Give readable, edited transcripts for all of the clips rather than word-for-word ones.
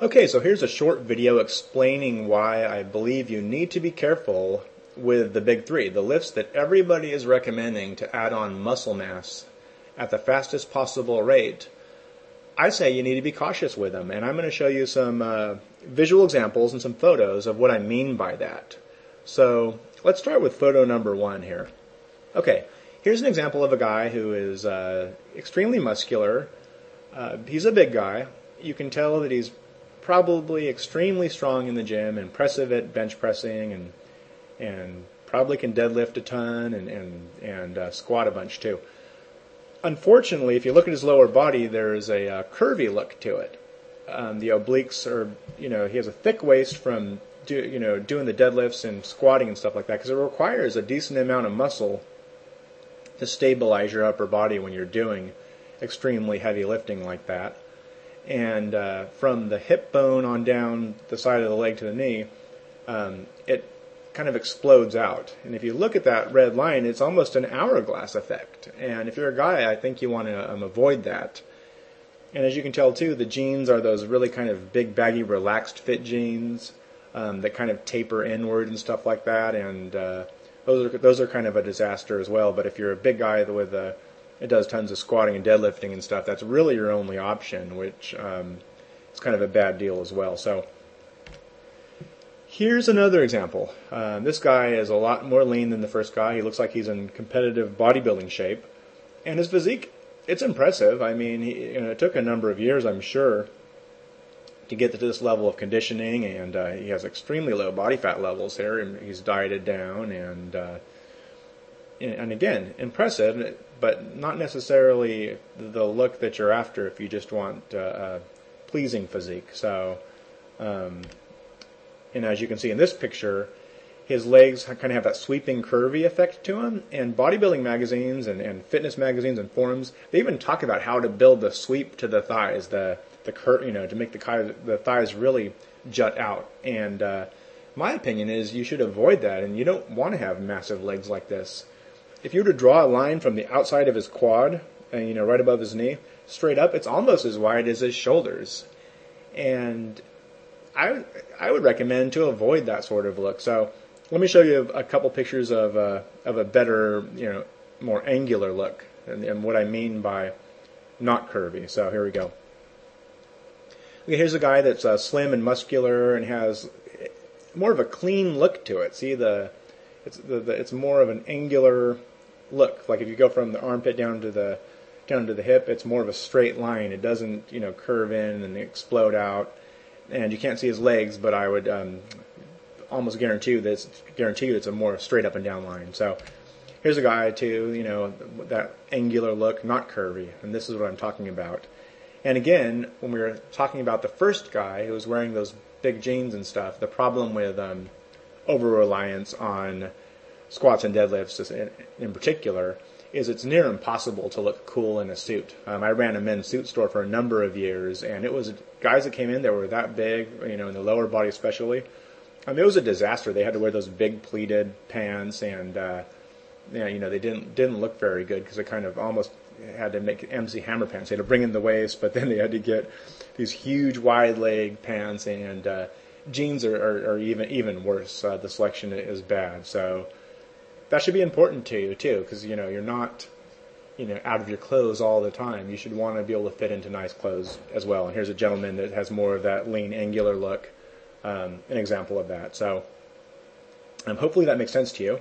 Okay, so here's a short video explaining why I believe you need to be careful with the big three, the lifts that everybody is recommending to add on muscle mass at the fastest possible rate. I say you need to be cautious with them, and I'm going to show you some visual examples and some photos of what I mean by that. So let's start with photo number one here. Okay, here's an example of a guy who is extremely muscular. He's a big guy. You can tell that he's probably extremely strong in the gym, impressive at bench pressing, and probably can deadlift a ton and squat a bunch too. Unfortunately, if you look at his lower body, there's a curvy look to it. The obliques are, he has a thick waist from doing the deadlifts and squatting and stuff like that, because it requires a decent amount of muscle to stabilize your upper body when you're doing extremely heavy lifting like that. And from the hip bone on down the side of the leg to the knee, it kind of explodes out. And if you look at that red line, it's almost an hourglass effect. And if you're a guy, I think you want to avoid that. And as you can tell too, the jeans are those really kind of big, baggy, relaxed fit jeans that kind of taper inward and stuff like that. And those are kind of a disaster as well. But if you're a big guy with it does tons of squatting and deadlifting and stuff, that's really your only option, which is kind of a bad deal as well. So here's another example. This guy is a lot more lean than the first guy. He looks like he's in competitive bodybuilding shape. And his physique, it's impressive. I mean, it took a number of years, I'm sure, to get to this level of conditioning, and he has extremely low body fat levels here, and he's dieted down, and again, impressive, but not necessarily the look that you're after if you just want a pleasing physique. So, and as you can see in this picture, his legs kind of have that sweeping, curvy effect to them. And bodybuilding magazines and fitness magazines and forums, they even talk about how to build the sweep to the thighs, to make the thighs really jut out. And my opinion is you should avoid that, and you don't want to have massive legs like this. If you were to draw a line from the outside of his quad, and right above his knee, straight up, it's almost as wide as his shoulders. And I would recommend to avoid that sort of look. So let me show you a couple pictures of a better, more angular look, and what I mean by not curvy. So here we go. Okay, here's a guy that's slim and muscular and has more of a clean look to it. See, it's more of an angular look. Like if you go from the armpit down to the hip, it's more of a straight line. It doesn't curve in and explode out. And you can't see his legs, but I would almost guarantee you it's a more straight up and down line. So here's a guy too, that angular look, not curvy, and this is what I'm talking about. And again, when we were talking about the first guy who was wearing those big jeans and stuff, the problem with over-reliance on squats and deadlifts in particular is it's near impossible to look cool in a suit. I ran a men's suit store for a number of years, and it was guys that came in that were that big, in the lower body especially. It was a disaster. They had to wear those big pleated pants, and they didn't look very good because it kind of almost had to make MC Hammer pants. They had to bring in the waist, but then they had to get these huge wide leg pants, and jeans are even worse. The selection is bad. So that should be important to you too, because you're not out of your clothes all the time. You should want to be able to fit into nice clothes as well. And here's a gentleman that has more of that lean, angular look, an example of that. So hopefully that makes sense to you.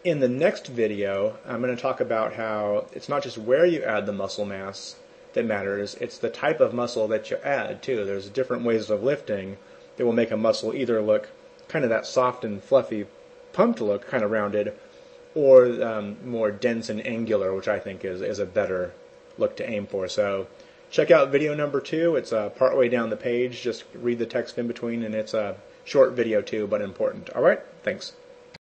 In the next video, I'm going to talk about how it's not just where you add the muscle mass that matters, it's the type of muscle that you add too. There's different ways of lifting that will make a muscle either look kind of that soft and fluffy, pumped look, kind of rounded, or more dense and angular, which I think is a better look to aim for. So check out video number 2. It's partway down the page. Just read the text in between, and it's a short video too, but important. All right, thanks.